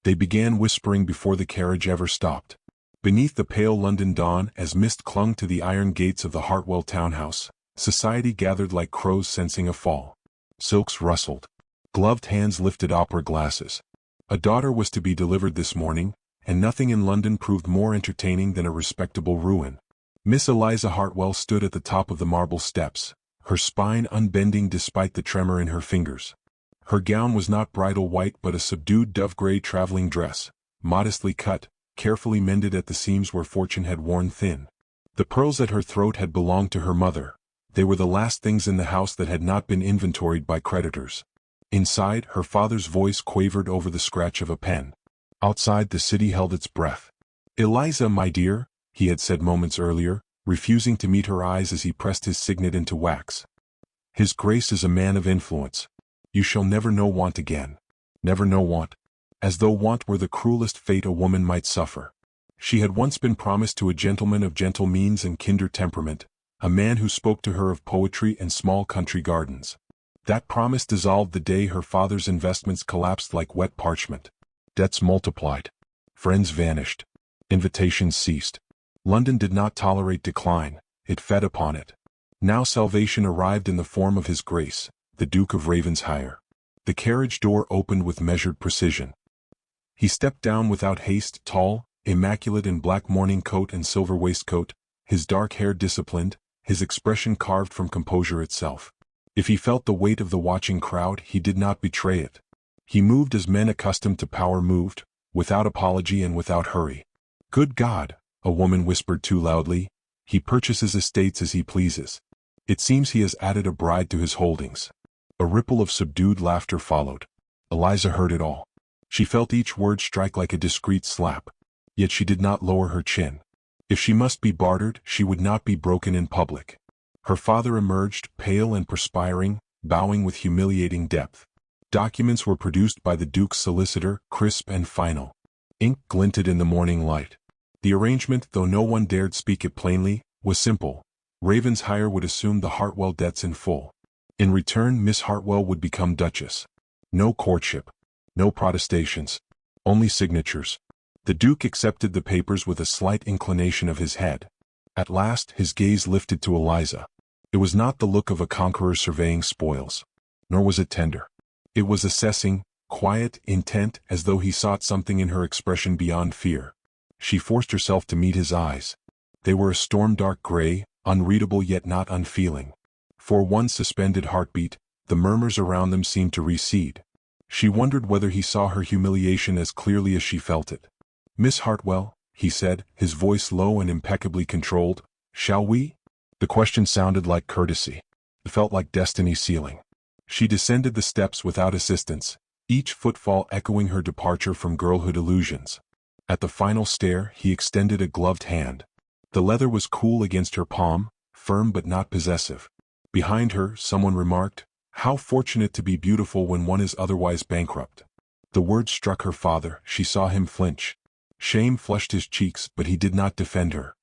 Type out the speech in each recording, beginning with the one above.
They began whispering before the carriage ever stopped. Beneath the pale London dawn, as mist clung to the iron gates of the Hartwell townhouse, society gathered like crows sensing a fall. Silks rustled. Gloved hands lifted opera glasses. A daughter was to be delivered this morning, and nothing in London proved more entertaining than a respectable ruin. Miss Eliza Hartwell stood at the top of the marble steps, her spine unbending despite the tremor in her fingers. Her gown was not bridal white but a subdued dove-gray traveling dress, modestly cut, carefully mended at the seams where fortune had worn thin. The pearls at her throat had belonged to her mother. They were the last things in the house that had not been inventoried by creditors. Inside, her father's voice quavered over the scratch of a pen. Outside, the city held its breath. "Eliza, my dear," he had said moments earlier, refusing to meet her eyes as he pressed his signet into wax. "His Grace is a man of influence. You shall never know want again. Never know want." As though want were the cruelest fate a woman might suffer. She had once been promised to a gentleman of gentle means and kinder temperament, a man who spoke to her of poetry and small country gardens. That promise dissolved the day her father's investments collapsed like wet parchment. Debts multiplied. Friends vanished. Invitations ceased. London did not tolerate decline, it fed upon it. Now salvation arrived in the form of His Grace, the Duke of Ravensshire. The carriage door opened with measured precision. He stepped down without haste, tall, immaculate in black morning coat and silver waistcoat, his dark hair disciplined, his expression carved from composure itself. If he felt the weight of the watching crowd, he did not betray it. He moved as men accustomed to power moved, without apology and without hurry. "Good God," a woman whispered too loudly, "he purchases estates as he pleases. It seems he has added a bride to his holdings." A ripple of subdued laughter followed. Eliza heard it all. She felt each word strike like a discreet slap. Yet she did not lower her chin. If she must be bartered, she would not be broken in public. Her father emerged, pale and perspiring, bowing with humiliating depth. Documents were produced by the Duke's solicitor, crisp and final. Ink glinted in the morning light. The arrangement, though no one dared speak it plainly, was simple. Ravensshire would assume the Hartwell debts in full. In return, Miss Hartwell would become Duchess. No courtship. No protestations. Only signatures. The Duke accepted the papers with a slight inclination of his head. At last, his gaze lifted to Eliza. It was not the look of a conqueror surveying spoils. Nor was it tender. It was assessing, quiet, intent, as though he sought something in her expression beyond fear. She forced herself to meet his eyes. They were a storm-dark gray, unreadable yet not unfeeling. For one suspended heartbeat, the murmurs around them seemed to recede. She wondered whether he saw her humiliation as clearly as she felt it. "Miss Hartwell," he said, his voice low and impeccably controlled, "shall we?" The question sounded like courtesy. It felt like destiny sealing. She descended the steps without assistance, each footfall echoing her departure from girlhood illusions. At the final stair, he extended a gloved hand. The leather was cool against her palm, firm but not possessive. Behind her, someone remarked, "How fortunate to be beautiful when one is otherwise bankrupt." The word struck her father. She saw him flinch. Shame flushed his cheeks, but he did not defend her.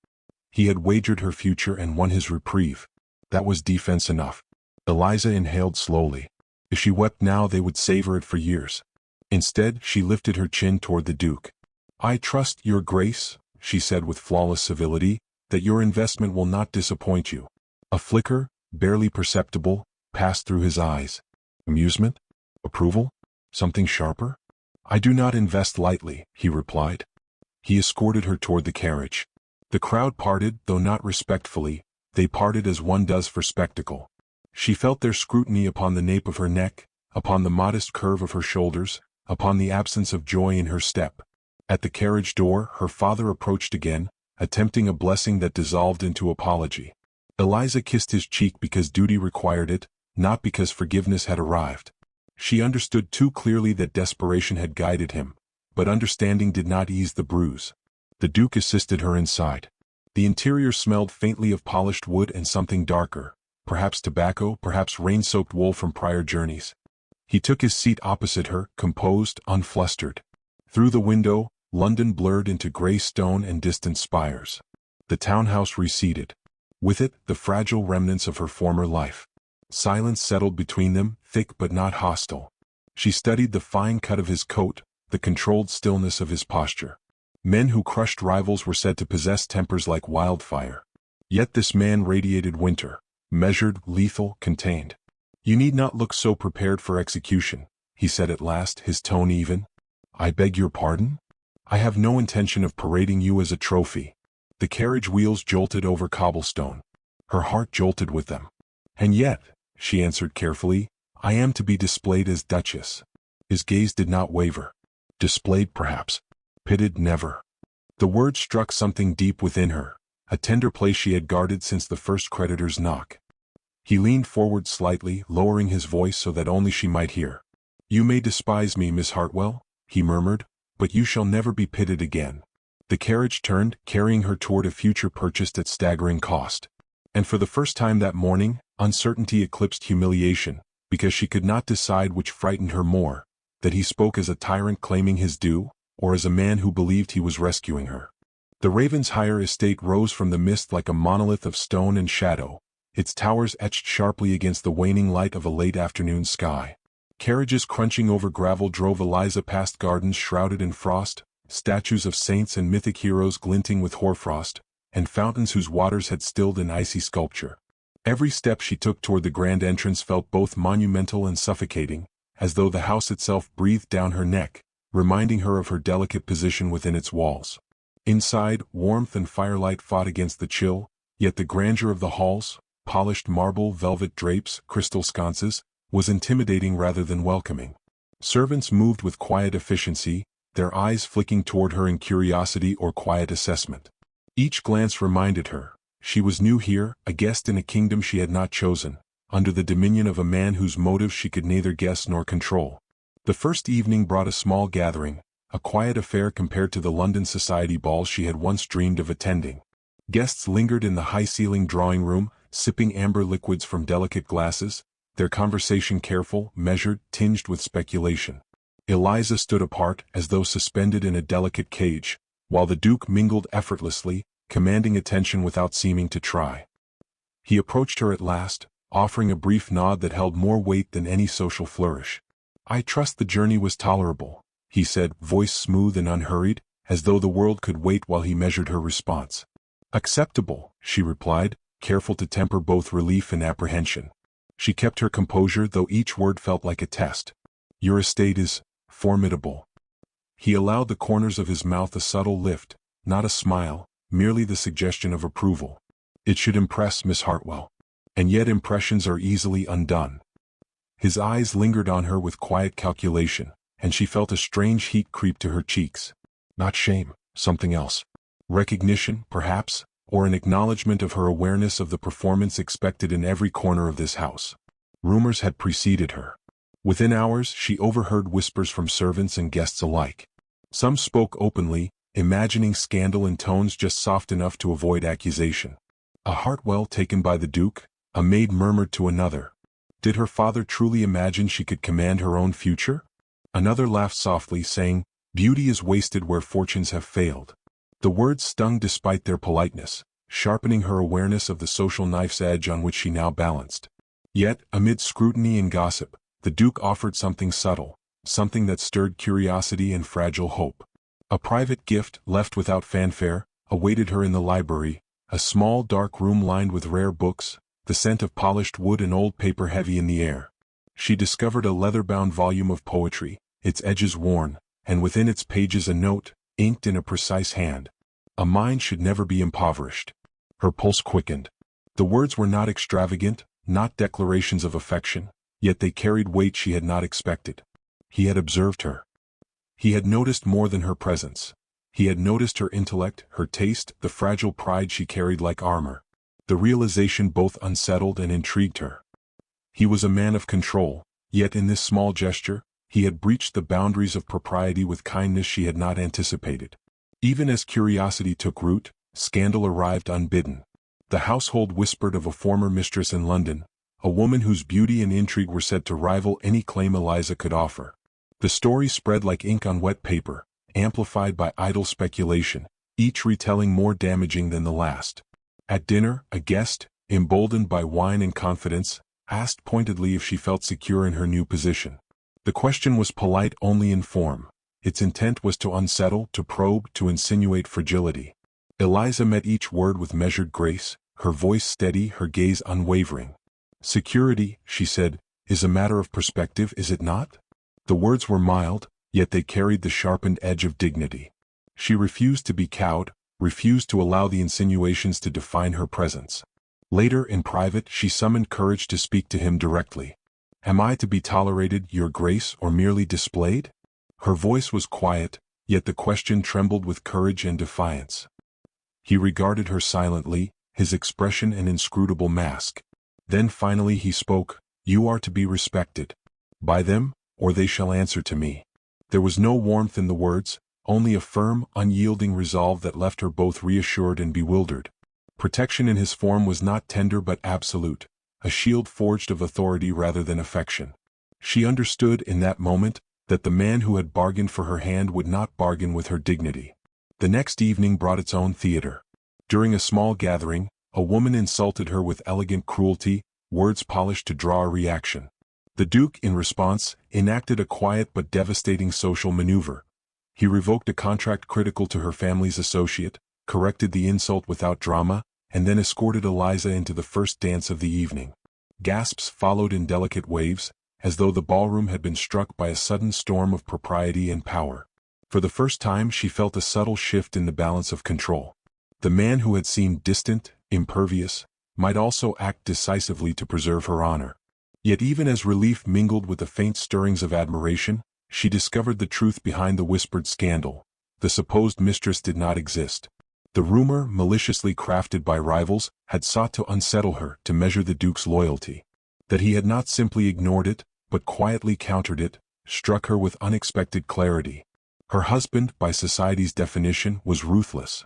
He had wagered her future and won his reprieve. That was defense enough. Eliza inhaled slowly. If she wept now, they would savor it for years. Instead, she lifted her chin toward the Duke. "I trust, Your Grace," she said with flawless civility, "that your investment will not disappoint you." A flicker, barely perceptible, passed through his eyes. Amusement? Approval? Something sharper? "I do not invest lightly," he replied. He escorted her toward the carriage. The crowd parted, though not respectfully. They parted as one does for spectacle. She felt their scrutiny upon the nape of her neck, upon the modest curve of her shoulders, upon the absence of joy in her step. At the carriage door, her father approached again, attempting a blessing that dissolved into apology. Eliza kissed his cheek because duty required it, not because forgiveness had arrived. She understood too clearly that desperation had guided him, but understanding did not ease the bruise. The Duke assisted her inside. The interior smelled faintly of polished wood and something darker, perhaps tobacco, perhaps rain-soaked wool from prior journeys. He took his seat opposite her, composed, unflustered. Through the window, London blurred into gray stone and distant spires. The townhouse receded. With it, the fragile remnants of her former life. Silence settled between them, thick but not hostile. She studied the fine cut of his coat, the controlled stillness of his posture. Men who crushed rivals were said to possess tempers like wildfire. Yet this man radiated winter, measured, lethal, contained. "You need not look so prepared for execution," he said at last, his tone even. "I beg your pardon? I have no intention of parading you as a trophy." The carriage wheels jolted over cobblestone. Her heart jolted with them. "And yet," she answered carefully, "I am to be displayed as Duchess." His gaze did not waver. Displayed perhaps. Pitted never. The word struck something deep within her, a tender place she had guarded since the first creditor's knock. He leaned forward slightly, lowering his voice so that only she might hear. "You may despise me, Miss Hartwell," he murmured, "but you shall never be pitted again." The carriage turned, carrying her toward a future purchased at staggering cost. And for the first time that morning, uncertainty eclipsed humiliation, because she could not decide which frightened her more, that he spoke as a tyrant claiming his due, or as a man who believed he was rescuing her. The Ravensshire estate rose from the mist like a monolith of stone and shadow, its towers etched sharply against the waning light of a late afternoon sky. Carriages crunching over gravel drove Eliza past gardens shrouded in frost, statues of saints and mythic heroes glinting with hoarfrost, and fountains whose waters had stilled in icy sculpture. Every step she took toward the grand entrance felt both monumental and suffocating, as though the house itself breathed down her neck, reminding her of her delicate position within its walls. Inside, warmth and firelight fought against the chill, yet the grandeur of the halls, polished marble, velvet drapes, crystal sconces, was intimidating rather than welcoming. Servants moved with quiet efficiency, their eyes flicking toward her in curiosity or quiet assessment. Each glance reminded her, she was new here, a guest in a kingdom she had not chosen, under the dominion of a man whose motives she could neither guess nor control. The first evening brought a small gathering, a quiet affair compared to the London society balls she had once dreamed of attending. Guests lingered in the high-ceilinged drawing room, sipping amber liquids from delicate glasses, their conversation careful, measured, tinged with speculation. Eliza stood apart, as though suspended in a delicate cage, while the Duke mingled effortlessly, commanding attention without seeming to try. He approached her at last, offering a brief nod that held more weight than any social flourish. "I trust the journey was tolerable," he said, voice smooth and unhurried, as though the world could wait while he measured her response. "Acceptable," she replied, careful to temper both relief and apprehension. She kept her composure, though each word felt like a test. "Your estate is formidable." He allowed the corners of his mouth a subtle lift, not a smile, merely the suggestion of approval. "It should impress Miss Hartwell. And yet impressions are easily undone." His eyes lingered on her with quiet calculation, and she felt a strange heat creep to her cheeks. Not shame, something else. Recognition, perhaps, or an acknowledgement of her awareness of the performance expected in every corner of this house. Rumors had preceded her. Within hours she overheard whispers from servants and guests alike. Some spoke openly, imagining scandal in tones just soft enough to avoid accusation. "A Hartwell taken by the Duke?" a maid murmured to another. Did her father truly imagine she could command her own future? Another laughed softly, saying, "Beauty is wasted where fortunes have failed." The words stung despite their politeness, sharpening her awareness of the social knife's edge on which she now balanced. Yet, amid scrutiny and gossip, the Duke offered something subtle, something that stirred curiosity and fragile hope. A private gift, left without fanfare, awaited her in the library, a small dark room lined with rare books, the scent of polished wood and old paper heavy in the air. She discovered a leather-bound volume of poetry, its edges worn, and within its pages a note, inked in a precise hand. A mind should never be impoverished. Her pulse quickened. The words were not extravagant, not declarations of affection, yet they carried weight she had not expected. He had observed her. He had noticed more than her presence. He had noticed her intellect, her taste, the fragile pride she carried like armor. The realization both unsettled and intrigued her. He was a man of control, yet in this small gesture, he had breached the boundaries of propriety with kindness she had not anticipated. Even as curiosity took root, scandal arrived unbidden. The household whispered of a former mistress in London, a woman whose beauty and intrigue were said to rival any claim Eliza could offer. The story spread like ink on wet paper, amplified by idle speculation, each retelling more damaging than the last. At dinner, a guest, emboldened by wine and confidence, asked pointedly if she felt secure in her new position. The question was polite only in form. Its intent was to unsettle, to probe, to insinuate fragility. Eliza met each word with measured grace, her voice steady, her gaze unwavering. "Security," she said, "is a matter of perspective, is it not?" The words were mild, yet they carried the sharpened edge of dignity. She refused to be cowed, refused to allow the insinuations to define her presence. Later, in private, she summoned courage to speak to him directly. "Am I to be tolerated, Your Grace, or merely displayed?" Her voice was quiet, yet the question trembled with courage and defiance. He regarded her silently, his expression an inscrutable mask. Then finally he spoke, "You are to be respected. By them, or they shall answer to me." There was no warmth in the words, only a firm, unyielding resolve that left her both reassured and bewildered. Protection in his form was not tender but absolute, a shield forged of authority rather than affection. She understood in that moment that the man who had bargained for her hand would not bargain with her dignity. The next evening brought its own theater. During a small gathering, a woman insulted her with elegant cruelty, words polished to draw a reaction. The Duke, in response, enacted a quiet but devastating social maneuver. He revoked a contract critical to her family's associate, corrected the insult without drama, and then escorted Eliza into the first dance of the evening. Gasps followed in delicate waves, as though the ballroom had been struck by a sudden storm of propriety and power. For the first time she felt a subtle shift in the balance of control. The man who had seemed distant, impervious, might also act decisively to preserve her honor. Yet even as relief mingled with the faint stirrings of admiration, she discovered the truth behind the whispered scandal. The supposed mistress did not exist. The rumor, maliciously crafted by rivals, had sought to unsettle her, to measure the Duke's loyalty. That he had not simply ignored it, but quietly countered it, struck her with unexpected clarity. Her husband, by society's definition, was ruthless.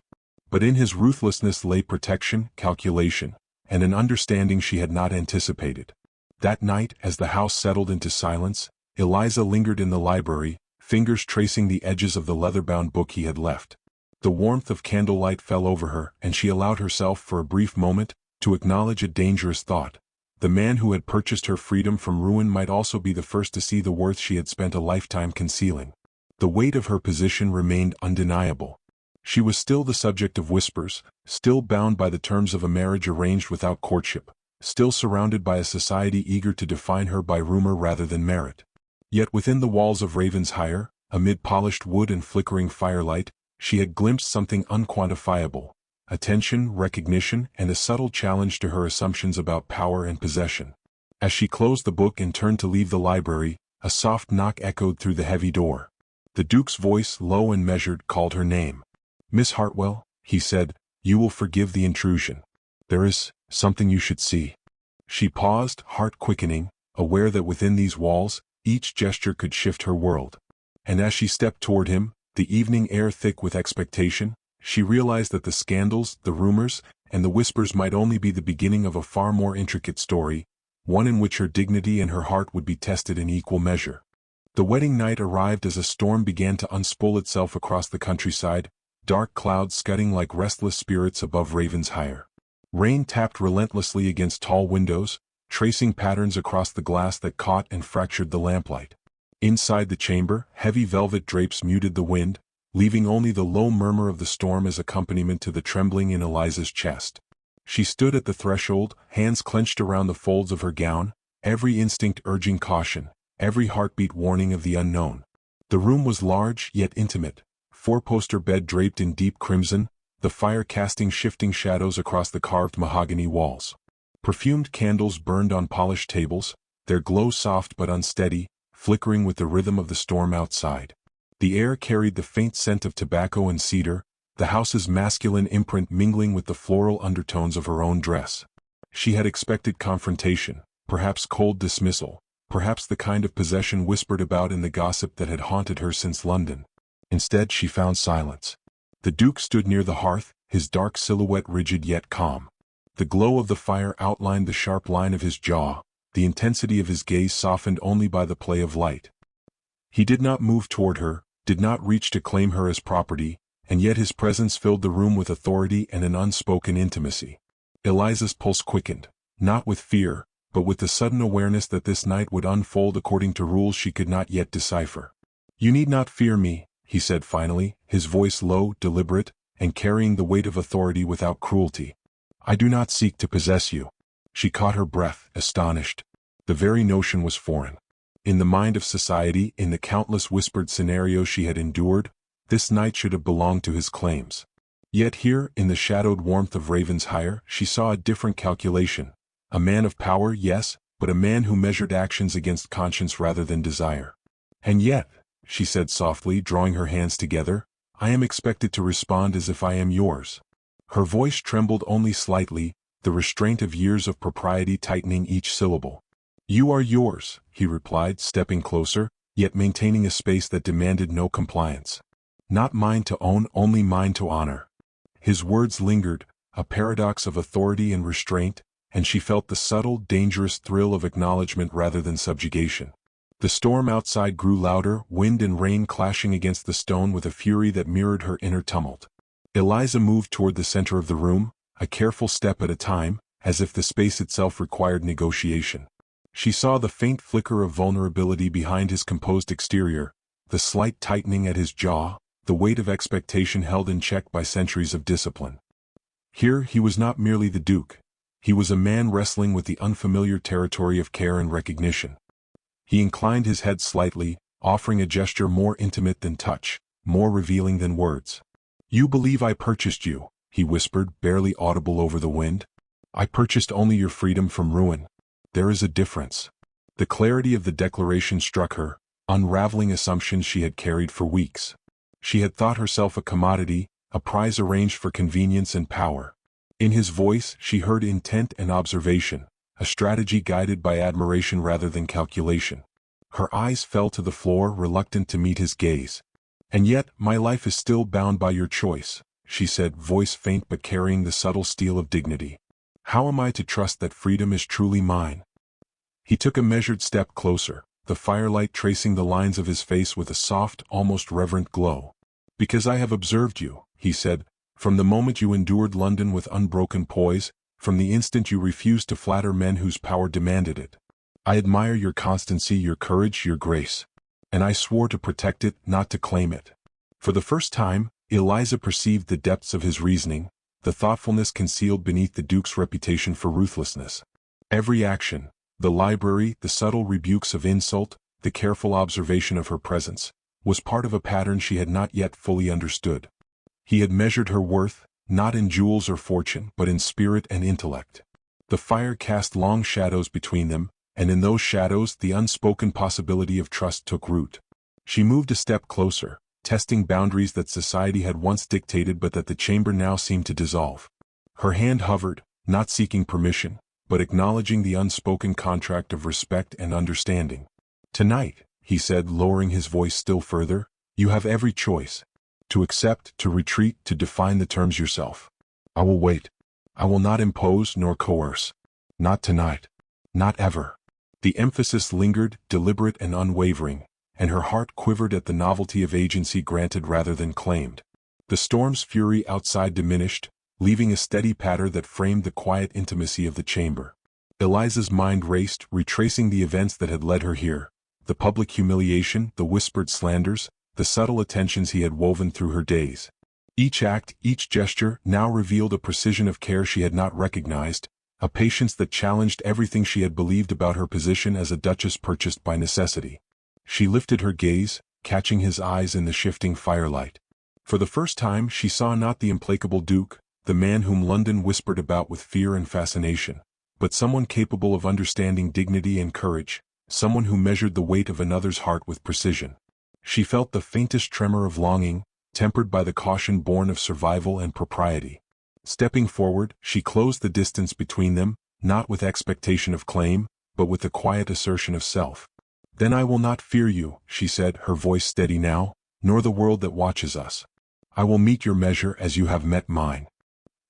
But in his ruthlessness lay protection, calculation, and an understanding she had not anticipated. That night, as the house settled into silence, Eliza lingered in the library, fingers tracing the edges of the leather-bound book he had left. The warmth of candlelight fell over her, and she allowed herself, for a brief moment, to acknowledge a dangerous thought. The man who had purchased her freedom from ruin might also be the first to see the worth she had spent a lifetime concealing. The weight of her position remained undeniable. She was still the subject of whispers, still bound by the terms of a marriage arranged without courtship, still surrounded by a society eager to define her by rumor rather than merit. Yet within the walls of Ravensshire, amid polished wood and flickering firelight, she had glimpsed something unquantifiable: attention, recognition, and a subtle challenge to her assumptions about power and possession. As she closed the book and turned to leave the library, a soft knock echoed through the heavy door. The Duke's voice, low and measured, called her name. "Miss Hartwell," he said, "you will forgive the intrusion. There is something you should see." She paused, heart quickening, aware that within these walls, each gesture could shift her world. And as she stepped toward him, the evening air thick with expectation, she realized that the scandals, the rumors, and the whispers might only be the beginning of a far more intricate story, one in which her dignity and her heart would be tested in equal measure. The wedding night arrived as a storm began to unspool itself across the countryside, dark clouds scudding like restless spirits above Ravensshire. Rain tapped relentlessly against tall windows, tracing patterns across the glass that caught and fractured the lamplight. Inside the chamber, heavy velvet drapes muted the wind, leaving only the low murmur of the storm as accompaniment to the trembling in Eliza's chest. She stood at the threshold, hands clenched around the folds of her gown, every instinct urging caution, every heartbeat warning of the unknown. The room was large yet intimate, four-poster bed draped in deep crimson, the fire casting shifting shadows across the carved mahogany walls. Perfumed candles burned on polished tables, their glow soft but unsteady, flickering with the rhythm of the storm outside. The air carried the faint scent of tobacco and cedar, the house's masculine imprint mingling with the floral undertones of her own dress. She had expected confrontation, perhaps cold dismissal, perhaps the kind of possession whispered about in the gossip that had haunted her since London. Instead she found silence. The Duke stood near the hearth, his dark silhouette rigid yet calm. The glow of the fire outlined the sharp line of his jaw, the intensity of his gaze softened only by the play of light. He did not move toward her, did not reach to claim her as property, and yet his presence filled the room with authority and an unspoken intimacy. Eliza's pulse quickened, not with fear, but with the sudden awareness that this night would unfold according to rules she could not yet decipher. "You need not fear me," he said finally, his voice low, deliberate, and carrying the weight of authority without cruelty. "I do not seek to possess you." She caught her breath, astonished. The very notion was foreign. In the mind of society, in the countless whispered scenarios she had endured, this knight should have belonged to his claims. Yet here, in the shadowed warmth of Ravensshire, she saw a different calculation. A man of power, yes, but a man who measured actions against conscience rather than desire. "And yet," she said softly, drawing her hands together, "I am expected to respond as if I am yours." Her voice trembled only slightly, the restraint of years of propriety tightening each syllable. "You are yours," he replied, stepping closer, yet maintaining a space that demanded no compliance. "Not mine to own, only mine to honor." His words lingered, a paradox of authority and restraint, and she felt the subtle, dangerous thrill of acknowledgement rather than subjugation. The storm outside grew louder, wind and rain clashing against the stone with a fury that mirrored her inner tumult. Eliza moved toward the center of the room, a careful step at a time, as if the space itself required negotiation. She saw the faint flicker of vulnerability behind his composed exterior, the slight tightening at his jaw, the weight of expectation held in check by centuries of discipline. Here he was not merely the Duke. He was a man wrestling with the unfamiliar territory of care and recognition. He inclined his head slightly, offering a gesture more intimate than touch, more revealing than words. "You believe I purchased you," he whispered, barely audible over the wind. "I purchased only your freedom from ruin. There is a difference." The clarity of the declaration struck her, unraveling assumptions she had carried for weeks. She had thought herself a commodity, a prize arranged for convenience and power. In his voice she heard intent and observation, a strategy guided by admiration rather than calculation. Her eyes fell to the floor, reluctant to meet his gaze. "And yet, my life is still bound by your choice," she said, voice faint but carrying the subtle steel of dignity. "How am I to trust that freedom is truly mine?" He took a measured step closer, the firelight tracing the lines of his face with a soft, almost reverent glow. "Because I have observed you," he said, "from the moment you endured London with unbroken poise, from the instant you refused to flatter men whose power demanded it. I admire your constancy, your courage, your grace. And I swore to protect it, not to claim it." For the first time, Eliza perceived the depths of his reasoning, the thoughtfulness concealed beneath the Duke's reputation for ruthlessness. Every action, the library, the subtle rebukes of insult, the careful observation of her presence, was part of a pattern she had not yet fully understood. He had measured her worth, not in jewels or fortune, but in spirit and intellect. The fire cast long shadows between them, and in those shadows the unspoken possibility of trust took root. She moved a step closer, testing boundaries that society had once dictated but that the chamber now seemed to dissolve. Her hand hovered, not seeking permission, but acknowledging the unspoken contract of respect and understanding. "Tonight," he said, lowering his voice still further, "you have every choice. To accept, to retreat, to define the terms yourself. I will wait. I will not impose nor coerce. Not tonight. Not ever." The emphasis lingered, deliberate and unwavering, and her heart quivered at the novelty of agency granted rather than claimed. The storm's fury outside diminished, leaving a steady patter that framed the quiet intimacy of the chamber. Eliza's mind raced, retracing the events that had led her here, the public humiliation, the whispered slanders, the subtle attentions he had woven through her days. Each act, each gesture, now revealed a precision of care she had not recognized, a patience that challenged everything she had believed about her position as a duchess purchased by necessity. She lifted her gaze, catching his eyes in the shifting firelight. For the first time she saw not the implacable Duke, the man whom London whispered about with fear and fascination, but someone capable of understanding dignity and courage, someone who measured the weight of another's heart with precision. She felt the faintest tremor of longing, tempered by the caution born of survival and propriety. Stepping forward, she closed the distance between them, not with expectation of claim, but with the quiet assertion of self. "Then I will not fear you," she said, her voice steady now, "nor the world that watches us. I will meet your measure as you have met mine."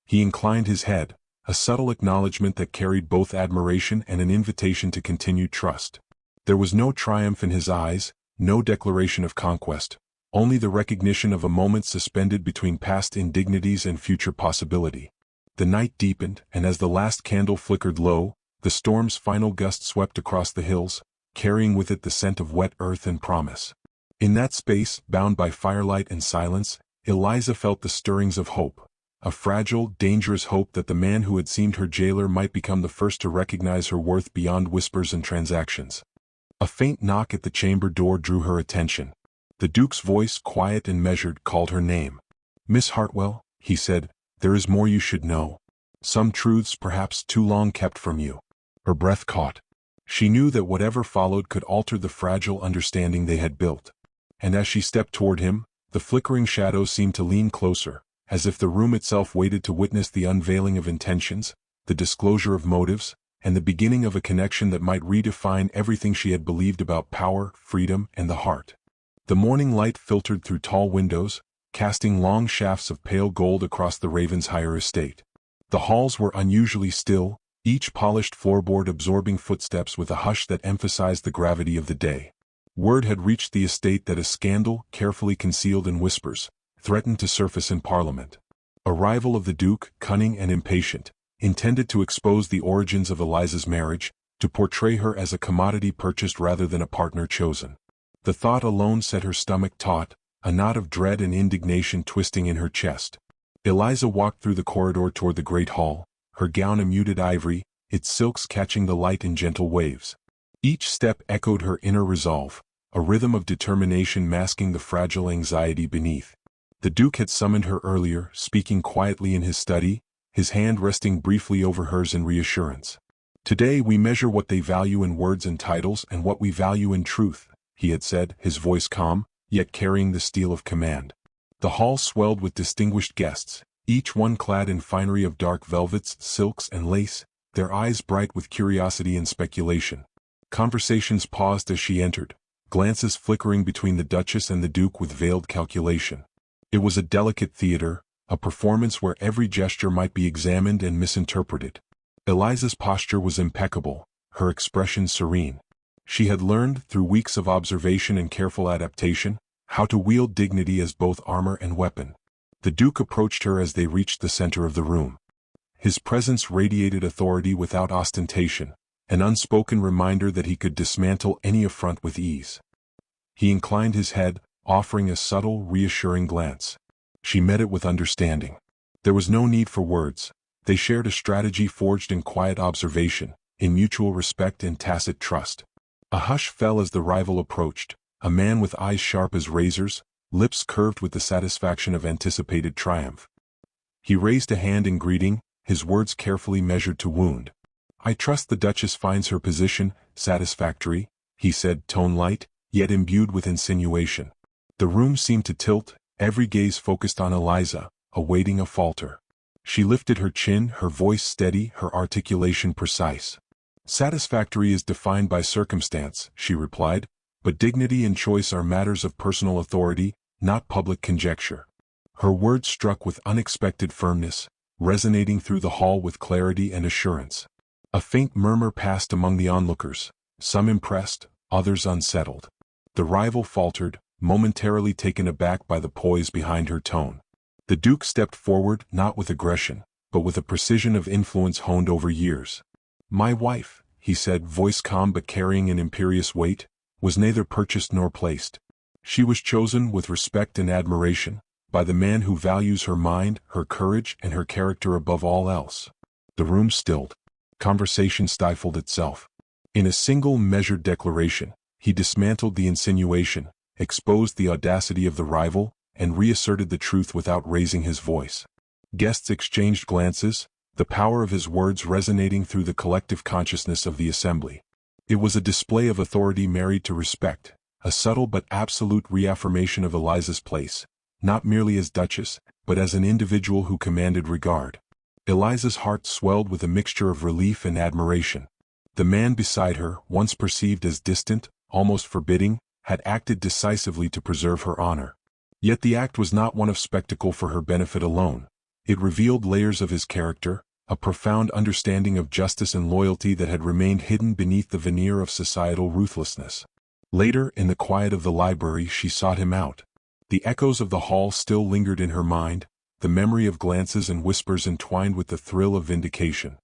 He inclined his head, a subtle acknowledgement that carried both admiration and an invitation to continued trust. There was no triumph in his eyes, no declaration of conquest, only the recognition of a moment suspended between past indignities and future possibility. The night deepened, and as the last candle flickered low, the storm's final gust swept across the hills, carrying with it the scent of wet earth and promise. In that space, bound by firelight and silence, Eliza felt the stirrings of hope. A fragile, dangerous hope that the man who had seemed her jailer might become the first to recognize her worth beyond whispers and transactions. A faint knock at the chamber door drew her attention. The Duke's voice, quiet and measured, called her name. "Miss Hartwell," he said, "there is more you should know. Some truths perhaps too long kept from you." Her breath caught. She knew that whatever followed could alter the fragile understanding they had built. And as she stepped toward him, the flickering shadows seemed to lean closer, as if the room itself waited to witness the unveiling of intentions, the disclosure of motives, and the beginning of a connection that might redefine everything she had believed about power, freedom, and the heart. The morning light filtered through tall windows, casting long shafts of pale gold across the Ravensshire estate. The halls were unusually still, each polished floorboard absorbing footsteps with a hush that emphasized the gravity of the day. Word had reached the estate that a scandal, carefully concealed in whispers, threatened to surface in Parliament. A rival of the Duke, cunning and impatient, intended to expose the origins of Eliza's marriage, to portray her as a commodity purchased rather than a partner chosen. The thought alone set her stomach taut, a knot of dread and indignation twisting in her chest. Eliza walked through the corridor toward the great hall, her gown a muted ivory, its silks catching the light in gentle waves. Each step echoed her inner resolve, a rhythm of determination masking the fragile anxiety beneath. The Duke had summoned her earlier, speaking quietly in his study, his hand resting briefly over hers in reassurance. "Today we measure what they value in words and titles and what we value in truth," he had said, his voice calm, yet carrying the steel of command. The hall swelled with distinguished guests, each one clad in finery of dark velvets, silks, and lace, their eyes bright with curiosity and speculation. Conversations paused as she entered, glances flickering between the Duchess and the Duke with veiled calculation. It was a delicate theater, a performance where every gesture might be examined and misinterpreted. Eliza's posture was impeccable, her expression serene. She had learned, through weeks of observation and careful adaptation, how to wield dignity as both armor and weapon. The Duke approached her as they reached the center of the room. His presence radiated authority without ostentation, an unspoken reminder that he could dismantle any affront with ease. He inclined his head, offering a subtle, reassuring glance. She met it with understanding. There was no need for words. They shared a strategy forged in quiet observation, in mutual respect and tacit trust. A hush fell as the rival approached, a man with eyes sharp as razors, lips curved with the satisfaction of anticipated triumph. He raised a hand in greeting, his words carefully measured to wound. "I trust the Duchess finds her position satisfactory," he said, tone light, yet imbued with insinuation. The room seemed to tilt, every gaze focused on Eliza, awaiting a falter. She lifted her chin, her voice steady, her articulation precise. "Satisfactory is defined by circumstance," she replied, "but dignity and choice are matters of personal authority, not public conjecture." Her words struck with unexpected firmness, resonating through the hall with clarity and assurance. A faint murmur passed among the onlookers, some impressed, others unsettled. The rival faltered, momentarily taken aback by the poise behind her tone. The Duke stepped forward, not with aggression, but with a precision of influence honed over years. "My wife," he said, voice calm but carrying an imperious weight, "was neither purchased nor placed. She was chosen with respect and admiration, by the man who values her mind, her courage, and her character above all else." The room stilled. Conversation stifled itself. In a single measured declaration, he dismantled the insinuation, exposed the audacity of the rival, and reasserted the truth without raising his voice. Guests exchanged glances, the power of his words resonating through the collective consciousness of the assembly. It was a display of authority married to respect, a subtle but absolute reaffirmation of Eliza's place, not merely as Duchess, but as an individual who commanded regard. Eliza's heart swelled with a mixture of relief and admiration. The man beside her, once perceived as distant, almost forbidding, had acted decisively to preserve her honor. Yet the act was not one of spectacle for her benefit alone. It revealed layers of his character, a profound understanding of justice and loyalty that had remained hidden beneath the veneer of societal ruthlessness. Later, in the quiet of the library, she sought him out. The echoes of the hall still lingered in her mind, the memory of glances and whispers entwined with the thrill of vindication.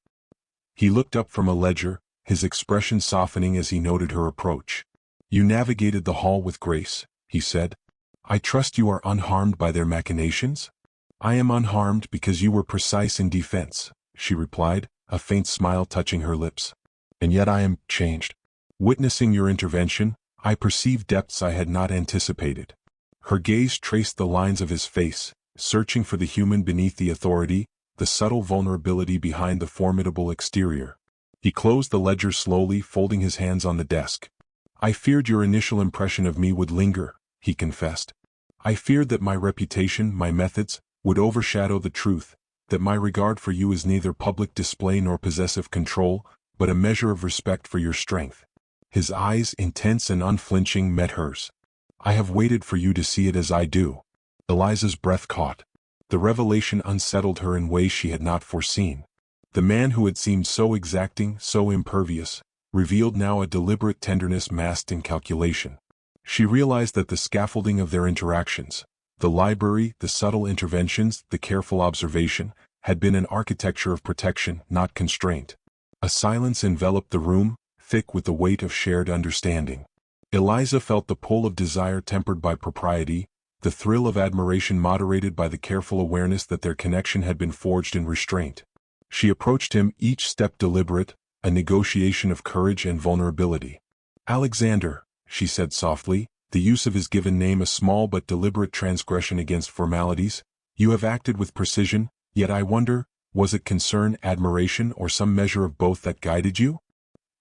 He looked up from a ledger, his expression softening as he noted her approach. "You navigated the hall with grace," he said. I trust you are unharmed by their machinations? I am unharmed because you were precise in defense, she replied, a faint smile touching her lips. And yet I am changed. Witnessing your intervention, I perceive depths I had not anticipated. Her gaze traced the lines of his face, searching for the human beneath the authority, the subtle vulnerability behind the formidable exterior. He closed the ledger slowly, folding his hands on the desk. I feared your initial impression of me would linger, he confessed. I feared that my reputation, my methods, would overshadow the truth, that my regard for you is neither public display nor possessive control, but a measure of respect for your strength. His eyes, intense and unflinching, met hers. I have waited for you to see it as I do. Eliza's breath caught. The revelation unsettled her in ways she had not foreseen. The man who had seemed so exacting, so impervious, revealed now a deliberate tenderness masked in calculation. She realized that the scaffolding of their interactions, the library, the subtle interventions, the careful observation, had been an architecture of protection, not constraint. A silence enveloped the room, thick with the weight of shared understanding. Eliza felt the pull of desire tempered by propriety, the thrill of admiration moderated by the careful awareness that their connection had been forged in restraint. She approached him, each step deliberate, a negotiation of courage and vulnerability. Alexander, she said softly, the use of his given name a small but deliberate transgression against formalities, you have acted with precision, yet I wonder, was it concern, admiration, or some measure of both that guided you?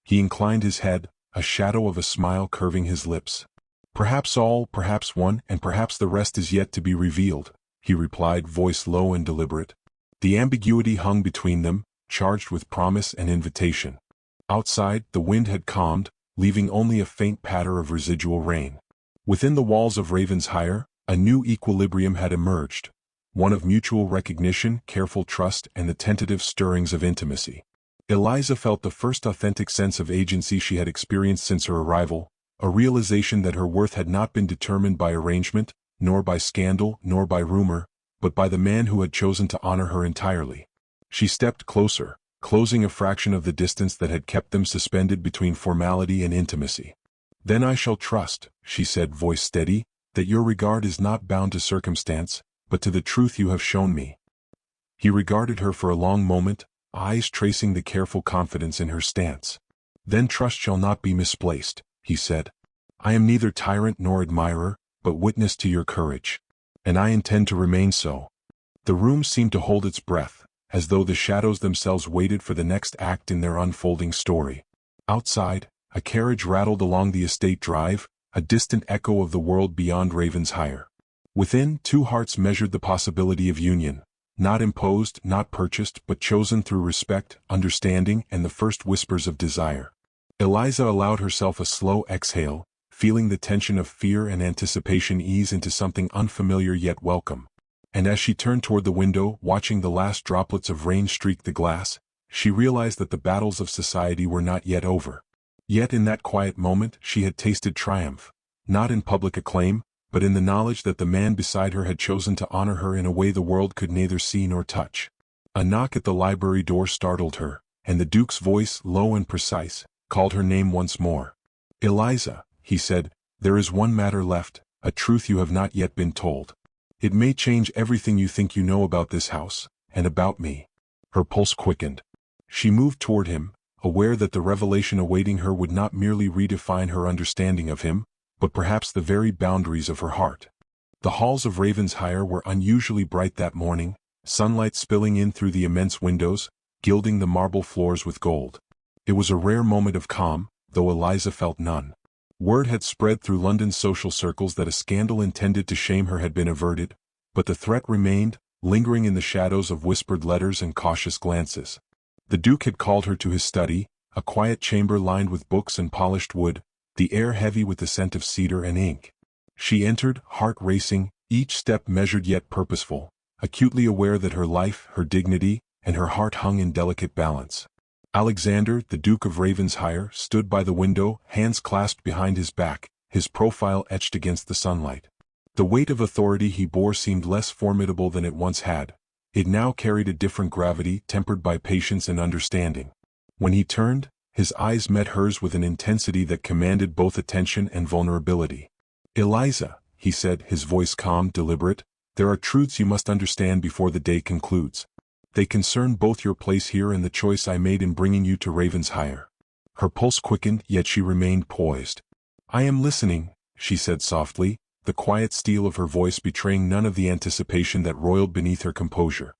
He inclined his head, a shadow of a smile curving his lips. Perhaps all, perhaps one, and perhaps the rest is yet to be revealed, he replied, voice low and deliberate. The ambiguity hung between them, charged with promise and invitation. Outside, the wind had calmed, leaving only a faint patter of residual rain. Within the walls of Ravensheim, a new equilibrium had emerged, one of mutual recognition, careful trust, and the tentative stirrings of intimacy. Eliza felt the first authentic sense of agency she had experienced since her arrival, a realization that her worth had not been determined by arrangement, nor by scandal, nor by rumor, but by the man who had chosen to honor her entirely. She stepped closer, closing a fraction of the distance that had kept them suspended between formality and intimacy. Then I shall trust, she said, voice steady, that your regard is not bound to circumstance, but to the truth you have shown me. He regarded her for a long moment, eyes tracing the careful confidence in her stance. Then trust shall not be misplaced, he said. I am neither tyrant nor admirer, but witness to your courage. And I intend to remain so. The room seemed to hold its breath, as though the shadows themselves waited for the next act in their unfolding story. Outside, a carriage rattled along the estate drive, a distant echo of the world beyond Ravensheim. Within, two hearts measured the possibility of union, not imposed, not purchased, but chosen through respect, understanding, and the first whispers of desire. Eliza allowed herself a slow exhale, feeling the tension of fear and anticipation ease into something unfamiliar yet welcome. And as she turned toward the window, watching the last droplets of rain streak the glass, she realized that the battles of society were not yet over. Yet in that quiet moment she had tasted triumph, not in public acclaim, but in the knowledge that the man beside her had chosen to honor her in a way the world could neither see nor touch. A knock at the library door startled her, and the Duke's voice, low and precise, called her name once more. Eliza, he said, there is one matter left, a truth you have not yet been told. It may change everything you think you know about this house, and about me. Her pulse quickened. She moved toward him, aware that the revelation awaiting her would not merely redefine her understanding of him, but perhaps the very boundaries of her heart. The halls of Ravensheim were unusually bright that morning, sunlight spilling in through the immense windows, gilding the marble floors with gold. It was a rare moment of calm, though Eliza felt none. Word had spread through London's social circles that a scandal intended to shame her had been averted, but the threat remained, lingering in the shadows of whispered letters and cautious glances. The Duke had called her to his study, a quiet chamber lined with books and polished wood, the air heavy with the scent of cedar and ink. She entered, heart racing, each step measured yet purposeful, acutely aware that her life, her dignity, and her heart hung in delicate balance. Alexander, the Duke of Ravensheim, stood by the window, hands clasped behind his back, his profile etched against the sunlight. The weight of authority he bore seemed less formidable than it once had. It now carried a different gravity, tempered by patience and understanding. When he turned, his eyes met hers with an intensity that commanded both attention and vulnerability. Eliza, he said, his voice calm, deliberate. "There are truths you must understand before the day concludes. They concern both your place here and the choice I made in bringing you to Ravensheim." Her pulse quickened, yet she remained poised. "I am listening," she said softly, the quiet steel of her voice betraying none of the anticipation that roiled beneath her composure.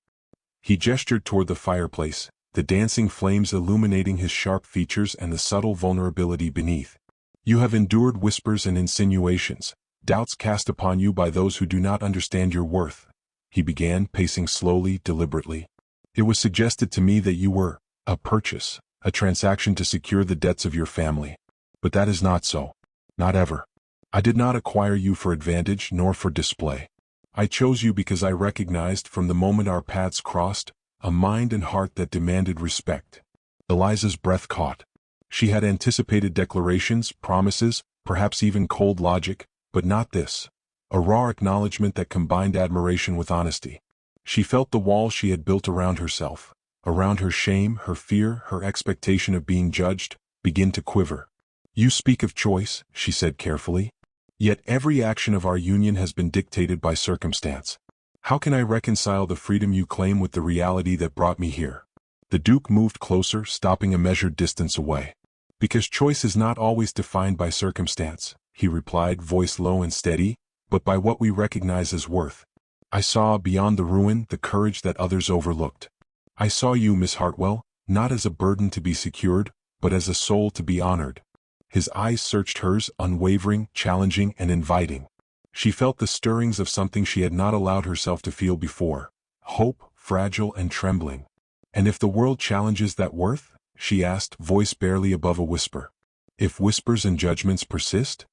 He gestured toward the fireplace, the dancing flames illuminating his sharp features and the subtle vulnerability beneath. "You have endured whispers and insinuations, doubts cast upon you by those who do not understand your worth," he began, pacing slowly, deliberately. "It was suggested to me that you were a purchase, a transaction to secure the debts of your family. But that is not so. Not ever. I did not acquire you for advantage nor for display. I chose you because I recognized from the moment our paths crossed, a mind and heart that demanded respect." Eliza's breath caught. She had anticipated declarations, promises, perhaps even cold logic, but not this. A raw acknowledgement that combined admiration with honesty. She felt the wall she had built around herself, around her shame, her fear, her expectation of being judged, begin to quiver. "You speak of choice," she said carefully. "Yet every action of our union has been dictated by circumstance. How can I reconcile the freedom you claim with the reality that brought me here?" The Duke moved closer, stopping a measured distance away. "Because choice is not always defined by circumstance," he replied, voice low and steady, "but by what we recognize as worth. I saw, beyond the ruin, the courage that others overlooked. I saw you, Miss Hartwell, not as a burden to be secured, but as a soul to be honored." His eyes searched hers, unwavering, challenging, and inviting. She felt the stirrings of something she had not allowed herself to feel before. Hope, fragile and trembling. "And if the world challenges that worth?" she asked, voice barely above a whisper. "If whispers and judgments persist?"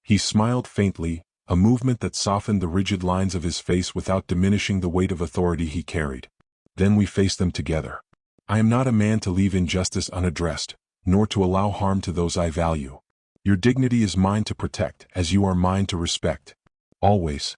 He smiled faintly, a movement that softened the rigid lines of his face without diminishing the weight of authority he carried. "Then we face them together. I am not a man to leave injustice unaddressed, nor to allow harm to those I value. Your dignity is mine to protect, as you are mine to respect. Always."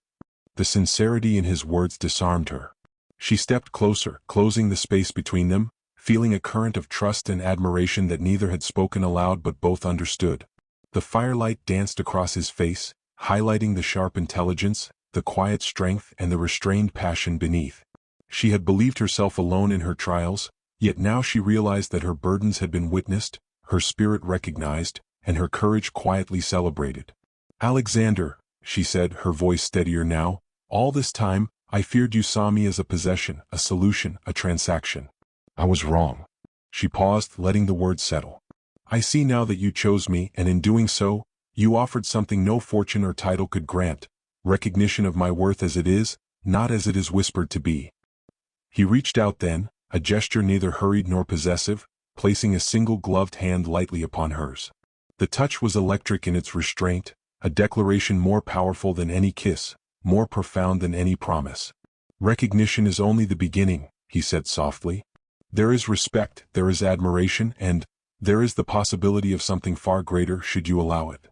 The sincerity in his words disarmed her. She stepped closer, closing the space between them, feeling a current of trust and admiration that neither had spoken aloud but both understood. The firelight danced across his face, highlighting the sharp intelligence, the quiet strength, and the restrained passion beneath. She had believed herself alone in her trials, yet now she realized that her burdens had been witnessed, her spirit recognized, and her courage quietly celebrated. "Alexander," she said, her voice steadier now, "all this time, I feared you saw me as a possession, a solution, a transaction. I was wrong." She paused, letting the words settle. "I see now that you chose me, and in doing so, you offered something no fortune or title could grant, recognition of my worth as it is, not as it is whispered to be." He reached out then, a gesture neither hurried nor possessive, placing a single gloved hand lightly upon hers. The touch was electric in its restraint, a declaration more powerful than any kiss, more profound than any promise. "Recognition is only the beginning," he said softly. "There is respect, there is admiration, and there is the possibility of something far greater should you allow it."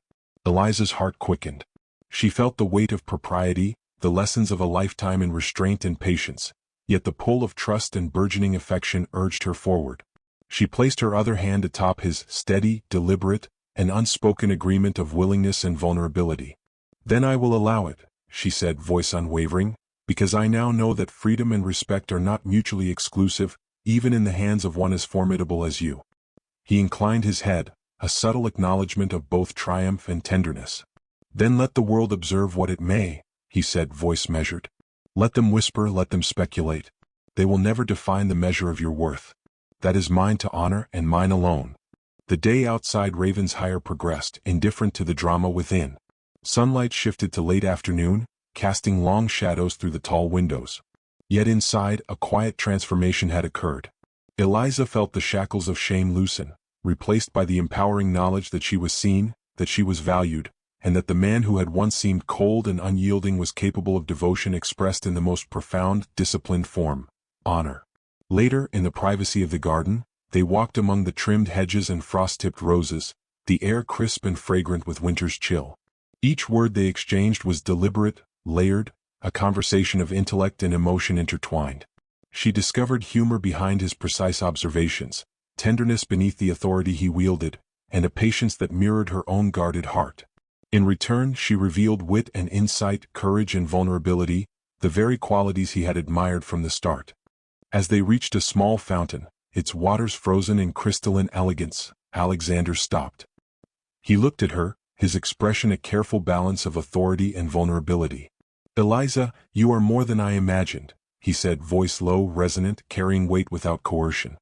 Eliza's heart quickened. She felt the weight of propriety, the lessons of a lifetime in restraint and patience, yet the pull of trust and burgeoning affection urged her forward. She placed her other hand atop his, steady, deliberate, an unspoken agreement of willingness and vulnerability. "Then I will allow it," she said, voice unwavering, "because I now know that freedom and respect are not mutually exclusive, even in the hands of one as formidable as you." He inclined his head, a subtle acknowledgement of both triumph and tenderness. "Then let the world observe what it may," he said, voice measured. "Let them whisper, let them speculate. They will never define the measure of your worth. That is mine to honor and mine alone." The day outside Ravensheim progressed, indifferent to the drama within. Sunlight shifted to late afternoon, casting long shadows through the tall windows. Yet inside, a quiet transformation had occurred. Eliza felt the shackles of shame loosen, replaced by the empowering knowledge that she was seen, that she was valued, and that the man who had once seemed cold and unyielding was capable of devotion expressed in the most profound, disciplined form: honor. Later, in the privacy of the garden, they walked among the trimmed hedges and frost-tipped roses, the air crisp and fragrant with winter's chill. Each word they exchanged was deliberate, layered, a conversation of intellect and emotion intertwined. She discovered humor behind his precise observations, tenderness beneath the authority he wielded, and a patience that mirrored her own guarded heart. In return, she revealed wit and insight, courage and vulnerability, the very qualities he had admired from the start. As they reached a small fountain, its waters frozen in crystalline elegance, Alexander stopped. He looked at her, his expression a careful balance of authority and vulnerability. "Eliza, you are more than I imagined," he said, voice low, resonant, carrying weight without coercion.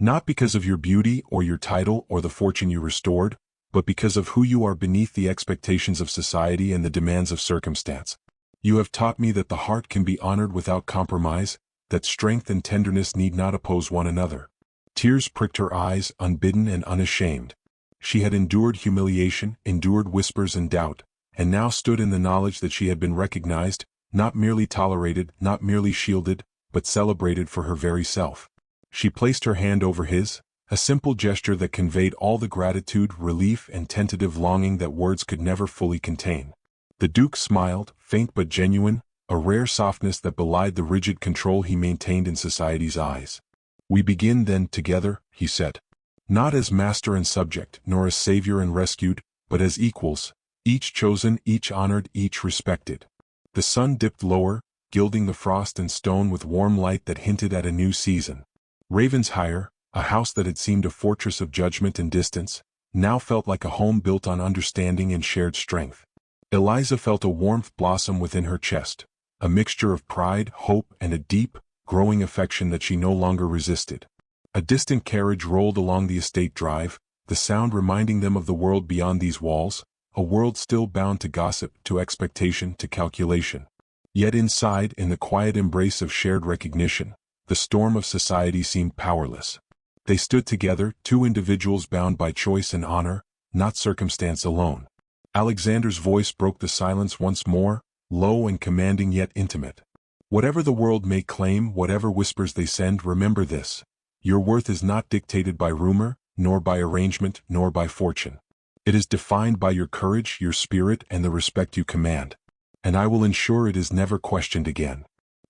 "Not because of your beauty or your title or the fortune you restored, but because of who you are beneath the expectations of society and the demands of circumstance. You have taught me that the heart can be honored without compromise, that strength and tenderness need not oppose one another." Tears pricked her eyes, unbidden and unashamed. She had endured humiliation, endured whispers and doubt, and now stood in the knowledge that she had been recognized, not merely tolerated, not merely shielded, but celebrated for her very self. She placed her hand over his, a simple gesture that conveyed all the gratitude, relief and tentative longing that words could never fully contain. The Duke smiled, faint but genuine, a rare softness that belied the rigid control he maintained in society's eyes. "We begin then together," he said. "Not as master and subject, nor as savior and rescued, but as equals, each chosen, each honored, each respected." The sun dipped lower, gilding the frost and stone with warm light that hinted at a new season. Ravensshire, a house that had seemed a fortress of judgment and distance, now felt like a home built on understanding and shared strength. Eliza felt a warmth blossom within her chest, a mixture of pride, hope, and a deep, growing affection that she no longer resisted. A distant carriage rolled along the estate drive, the sound reminding them of the world beyond these walls, a world still bound to gossip, to expectation, to calculation. Yet inside, in the quiet embrace of shared recognition, the storm of society seemed powerless. They stood together, two individuals bound by choice and honor, not circumstance alone. Alexander's voice broke the silence once more, low and commanding yet intimate. "Whatever the world may claim, whatever whispers they send, remember this. Your worth is not dictated by rumor, nor by arrangement, nor by fortune. It is defined by your courage, your spirit, and the respect you command. And I will ensure it is never questioned again."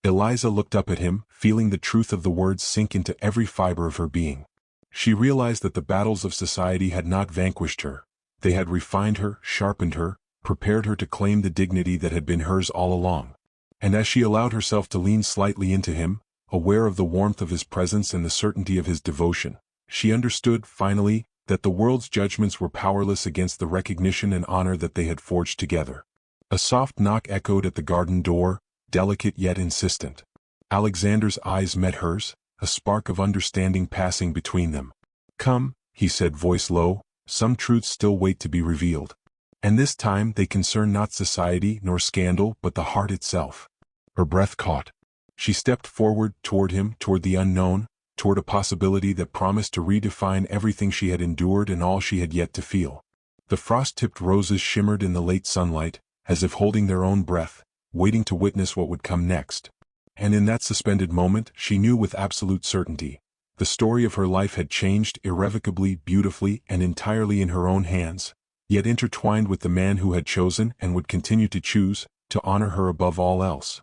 Eliza looked up at him, feeling the truth of the words sink into every fiber of her being. She realized that the battles of society had not vanquished her. They had refined her, sharpened her, prepared her to claim the dignity that had been hers all along. And as she allowed herself to lean slightly into him, aware of the warmth of his presence and the certainty of his devotion, she understood, finally, that the world's judgments were powerless against the recognition and honor that they had forged together. A soft knock echoed at the garden door, delicate yet insistent. Alexander's eyes met hers, a spark of understanding passing between them. "Come," he said, voice low, "some truths still wait to be revealed. And this time they concern not society nor scandal but the heart itself." Her breath caught. She stepped forward, toward him, toward the unknown, toward a possibility that promised to redefine everything she had endured and all she had yet to feel. The frost-tipped roses shimmered in the late sunlight, as if holding their own breath, waiting to witness what would come next. And in that suspended moment, she knew with absolute certainty. The story of her life had changed irrevocably, beautifully, and entirely in her own hands, yet intertwined with the man who had chosen and would continue to choose, to honor her above all else.